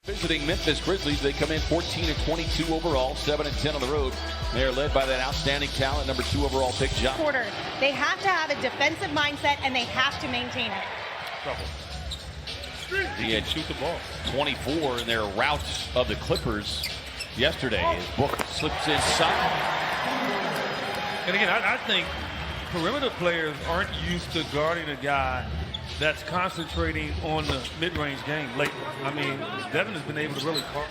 Visiting Memphis Grizzlies, they come in 14-22 overall, 7-10 on the road. They are led by that outstanding talent, number 2 overall pick, John. Quarter. They have to have a defensive mindset, and they have to maintain it. He had shoot the ball 24 in their rout of the Clippers yesterday. His book slips inside. And again, I think perimeter players aren't used to guarding a guy that's concentrating on the mid-range game lately. I mean, Devin has been able to really call.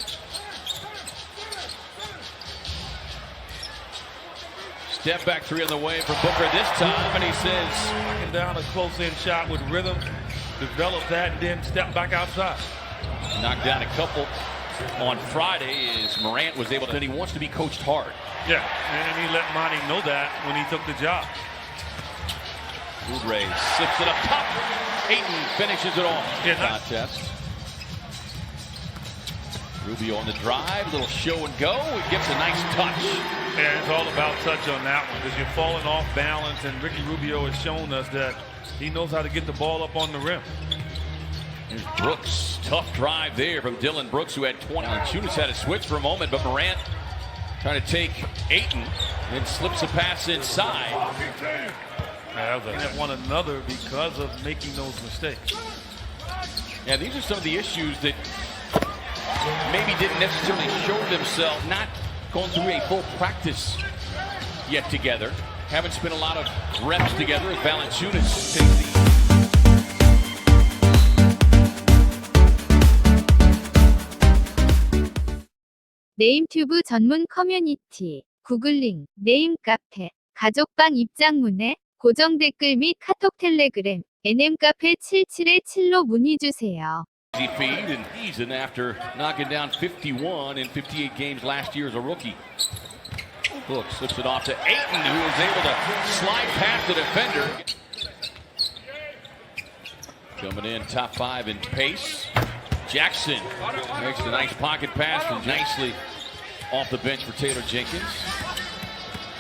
Step back three on the way for Booker this time, and he says, knocking down a close-in shot with rhythm, develop that, and then step back outside. Knocked down a couple on Friday as Morant was able to, and he wants to be coached hard. Yeah, and he let Monty know that when he took the job. Oubre sips it up top. Ayton finishes it off. Yeah, contest. Rubio on the drive, little show and go. It gets a nice touch. Yeah, it's all about touch on that one because you're falling off balance, and Ricky Rubio has shown us that he knows how to get the ball up on the rim. Here's Brooks, tough drive there from Dylan Brooks, who had 20. Valanciunas had a switch for a moment, but Morant trying to take Ayton and slips a pass inside. At one another because of making those mistakes. Yeah, these are some of the issues that maybe didn't necessarily show themselves, not going through a full practice yet together. Haven't spent a lot of reps together as Valanciunas takes 네임튜브 전문 커뮤니티, 구글링, 네임 카페, 가족방 입장문에 고정 댓글 및 카톡 텔레그램, NM카페 777로 문의주세요. feed and season after knocking down 51 in 58 games last year as a rookie. Book slips it off to Ayton, who is able to slide past the defender. Coming in top 5 in pace. Jackson makes a nice pocket pass and nicely off the bench for Taylor Jenkins.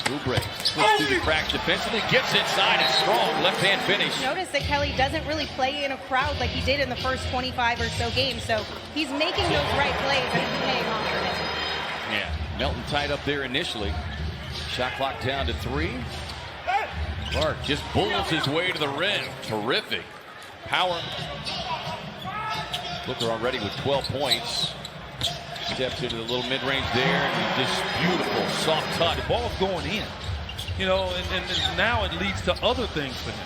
Oubre slips through the cracks defensively, gets inside and strong left-hand finish. Notice that Kelly doesn't really play in a crowd like he did in the first 25 or so games, so he's making those right plays and he's paying off for it. Yeah, Melton tied up there initially. Shot clock down to 3. Clark just bulls his way to the rim. Terrific power. Booker already with 12 points. Steps into the little mid-range there, and just beautiful, soft touch. The ball's going in, you know, and now it leads to other things for him.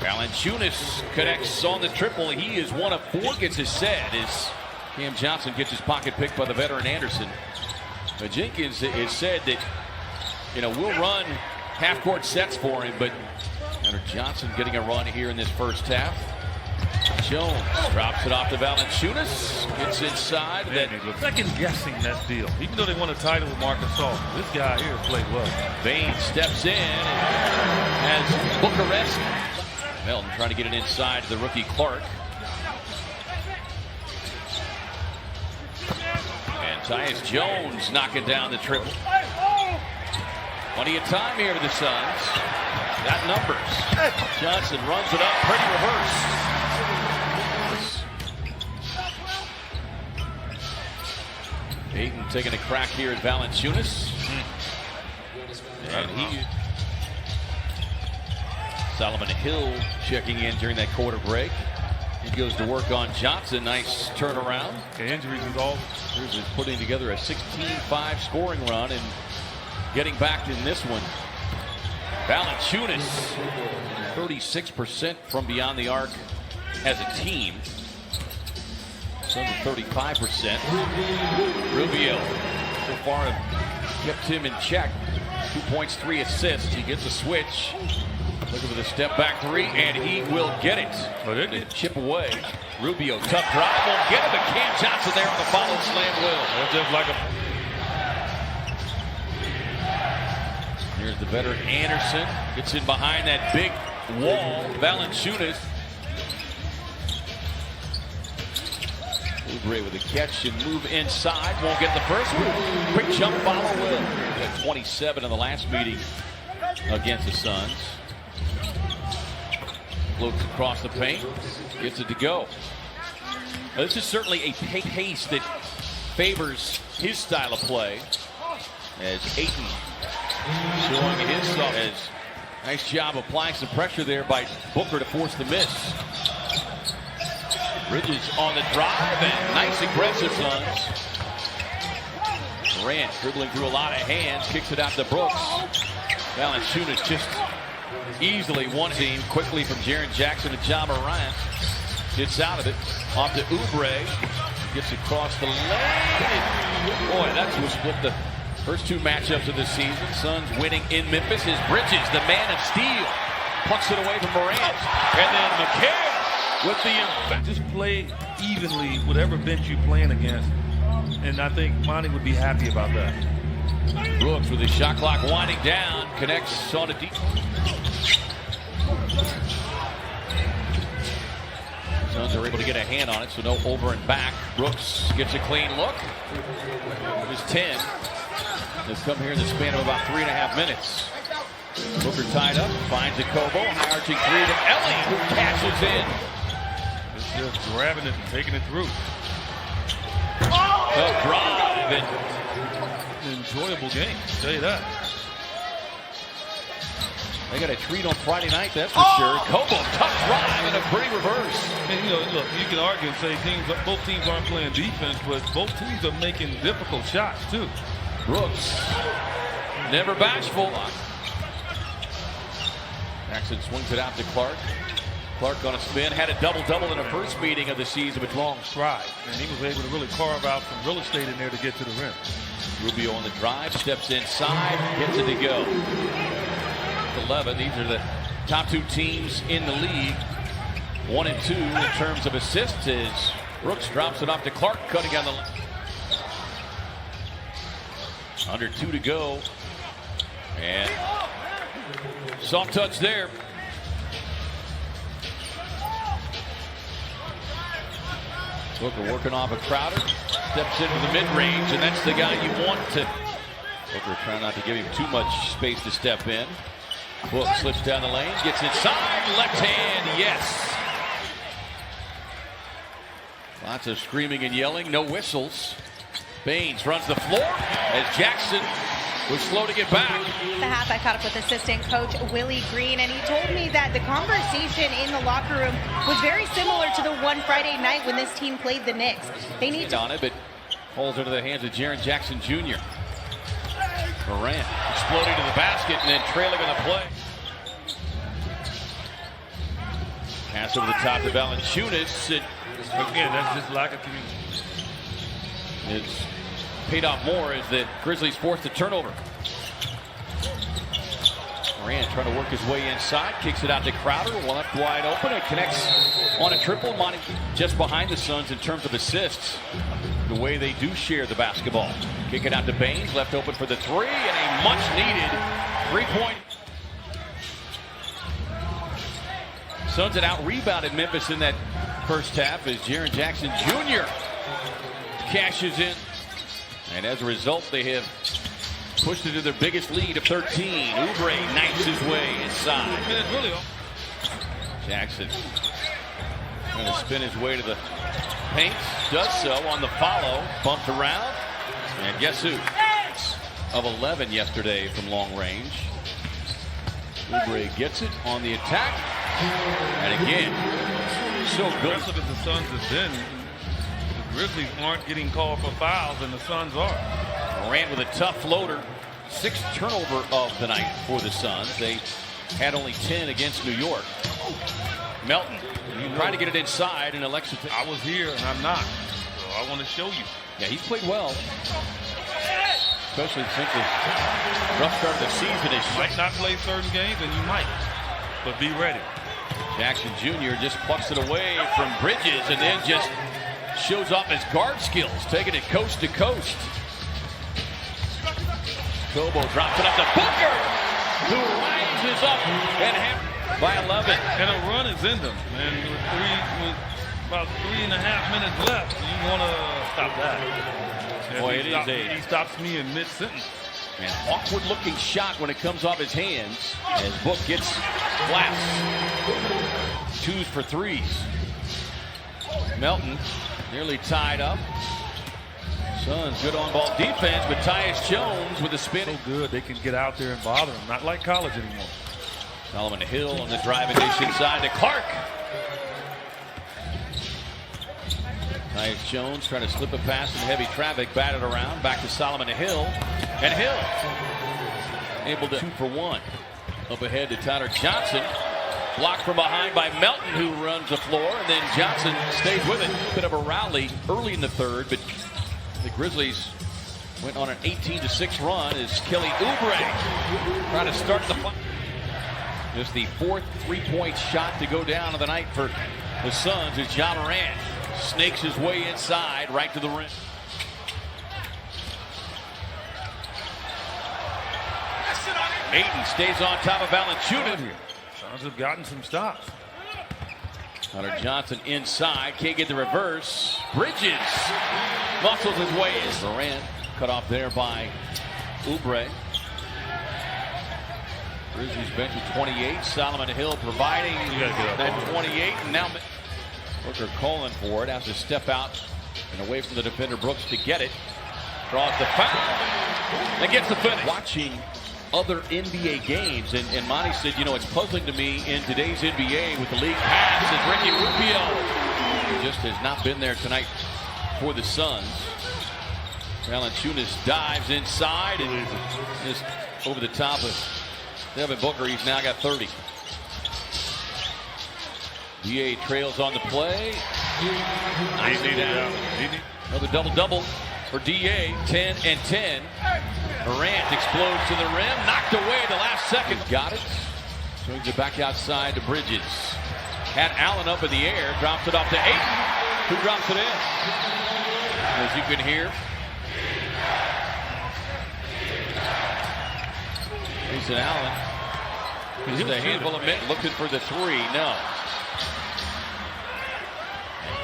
Valanciunas connects on the triple. He is 1 of 4, gets his set as Cam Johnson gets his pocket picked by the veteran Anderson. But Jenkins has said that, you know, we'll run half-court sets for him, but Hunter Johnson getting a run here in this first half. Jones drops it off to Valanciunas. Gets inside. Then second guessing that deal. Even though they won a title with Marcus Gasol, this guy here played well. Bain steps in and has Booker-esque. Melton trying to get it inside to the rookie Clark. And Tyus Jones knocking down the triple. Plenty of time here to the Suns. Got numbers. Johnson runs it up, pretty reverse. Ayton taking a crack here at Valanciunas. And Solomon Hill checking in during that quarter break. He goes to work on Johnson. Nice turnaround. The injuries is all. He's putting together a 16-5 scoring run and getting back in this one. Valanciunas, 36% from beyond the arc as a team. Suns at 35%. Rubio so far have kept him in check. 2 points, 3 assists. He gets a switch. Looking for the step back 3, and he will get it. To chip away. Rubio, tough drive, won't get it, but Cam Johnson there on the follow slam will. Just like a. Here's the veteran Anderson. Gets in behind that big wall. Valanciunas. Oubre with a catch and move inside. Won't get the first one. Quick jump follow will. At 27 in the last meeting against the Suns. Floats across the paint. Gets it to go. This is certainly a pace that favors his style of play. As Ayton showing his stuff. Nice job applying some pressure there by Booker to force the miss. Bridges on the drive and nice aggressive Suns. Durant dribbling through a lot of hands, kicks it out to Brooks. Valanciunas just easily one team quickly from Jaren Jackson to Ja Morant. Gets out of it, off to Oubre. Gets across the lane. Boy, that's who split the first two matchups of the season. Suns winning in Memphis is Bridges, the man of steel. Pucks it away from Morant. And then McHale with the just play evenly whatever bench you're playing against. And I think Monty would be happy about that. Brooks with his shot clock winding down. Connects on a deep. Suns are able to get a hand on it, so no over and back. Brooks gets a clean look. His 10 has come here in the span of about 3.5 minutes. Booker tied up, finds a Kobo, high arching three to Ellie, who cashes in. Just grabbing it and taking it through. Tough drive and enjoyable game, I'll tell you that. They got a treat on Friday night, that's for sure. Kobo, tough drive and a pretty reverse. And look, you can argue and say both teams aren't playing defense, but both teams are making difficult shots too. Brooks, never bashful. Jackson swings it out to Clark. Clark on a spin, had a double-double in the first meeting of the season with long stride, and he was able to really carve out some real estate in there to get to the rim. Rubio on the drive, steps inside, gets it to go. 11, these are the top two teams in the league. 1 and 2 in terms of assists as Brooks drops it off to Clark, cutting on the left. Under 2 to go. And soft touch there. Booker working off a Crowder. Steps into the mid-range, and that's the guy you want to. Booker trying not to give him too much space to step in. Book slips down the lane, gets inside, left hand, yes. Lots of screaming and yelling, no whistles. Baines runs the floor as Jackson was slow to get back. The half, I caught up with assistant coach Willie Green, and he told me that the conversation in the locker room was very similar to the one Friday night when this team played the Knicks. They need to on it, but falls into the hands of Jaren Jackson Jr. Morant exploding to the basket and then trailing on the play. Pass over the top to Valanciunas. Again, that's just lack of communication. It's paid off more as the Grizzlies forced the turnover. Morant trying to work his way inside, kicks it out to Crowder, left wide open, and connects on a triple. Monty just behind the Suns in terms of assists. The way they do share the basketball. Kick it out to Baines, left open for the three, and a much-needed three-point. Suns had out-rebounded Memphis in that first half as Jaren Jackson Jr. cashes in. And as a result, they have pushed it to their biggest lead of 13. Oubre knifes his way inside. Jackson trying to spin his way to the paint. Does so on the follow. Bumped around. And guess who? Of 11 yesterday from long range. Oubre gets it on the attack. And again, so good. Aggressive as the Suns have been, the Grizzlies aren't getting called for fouls, and the Suns are. Morant with a tough floater. 6th turnover of the night for the Suns. They had only 10 against New York. Melton trying to get it inside and elects to. I was here and I'm not, so I want to show you. Yeah, he's played well, especially since the rough start of the season. You might not play certain games, and you might, but be ready. Jackson Jr. just plucks it away from Bridges and then just shows off his guard skills, taking it coast to coast. Kobo drops it up to Booker, who rises up and by 11. And a run is in them. And with about 3.5 minutes left, you want to stop that. Boy, he stops me in mid-sentence. An awkward-looking shot when it comes off his hands as Book gets flashed. 2s for 3s. Melton Nearly tied up. Suns good on ball defense, but Tyus Jones with a spin. So good they can get out there and bother him. Not like college anymore. Solomon Hill on the driving dish inside to Clark. Tyus Jones trying to slip a pass in heavy traffic, batted around, back to Solomon Hill. And Hill able to 2 for 1. Up ahead to Tyler Johnson. Blocked from behind by Melton, who runs the floor, and then Johnson stays with it. Bit of a rally early in the third, but the Grizzlies went on an 18-6 run as Kelly Oubre trying to start the fight. Just the 4th three-point shot to go down of the night for the Suns as Ja Morant snakes his way inside right to the rim. Ayton stays on top of Valanciunas here. Suns have gotten some stops. Hunter Johnson inside, can't get the reverse. Bridges muscles his way in. Durant cut off there by Oubre. Grizzlies bench at 28. Solomon Hill providing that 28. And now Booker calling for it. Has to step out and away from the defender Brooks to get it. Draws the foul and gets the finish. Watching other NBA games, and Monty said, you know, it's puzzling to me in today's NBA with the league pass as Ricky Rubio just has not been there tonight for the Suns. Valanciunas dives inside and just over the top of Devin Booker. He's now got 30. DA trails on the play. Another double-double for DA, 10 and 10. Morant explodes to the rim, knocked away the last second. Got it. Swings it back outside to Bridges. Had Allen up in the air, drops it off to Ayton, who drops it in. As you can hear, Grayson Allen. Just a handful of men looking for the three. No.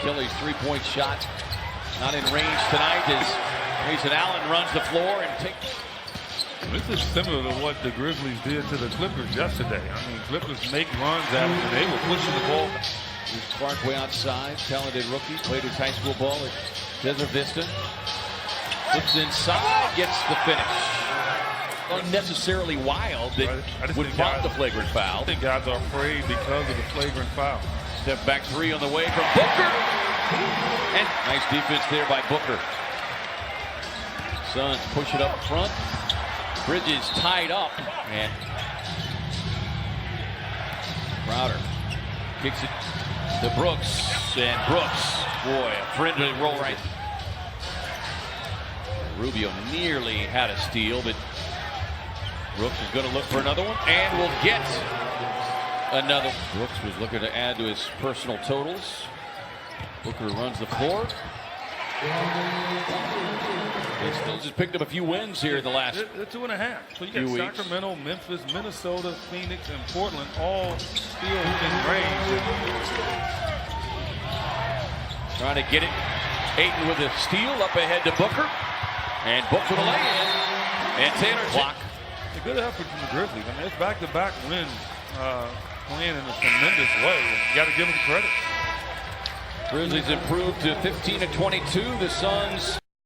Kelly's three-point shot not in range tonight as Grayson Allen runs the floor and takes. This is similar to what the Grizzlies did to the Clippers yesterday. I mean, Clippers make runs out of it. They were pushing the ball. Here's Clark way outside. Talented rookie. Played his high school ball at Desert Vista. Flips inside. Gets the finish. Unnecessarily wild that would prompt the flagrant foul. I think guys are afraid because of the flagrant foul. Step back three on the way from Booker. And nice defense there by Booker. Suns push it up front. Bridges tied up, and Crowder kicks it to Brooks, and Brooks, boy, a friendly roll right. Rubio nearly had a steal, but Brooks is going to look for another one, and will get another. Brooks was looking to add to his personal totals. Booker runs the floor. They still just picked up a few wins here in the last 2.5. So you got Sacramento, Memphis, Minnesota, Phoenix, and Portland all still in range. Trying to get it. Ayton with a steal up ahead to Booker. And Booker with a lay-in. And Taylor clock. It's a good effort from the Grizzlies. I mean, it's back-to-back wins playing in a tremendous way. You got to give them credit. Grizzlies improved to 15-22. The Suns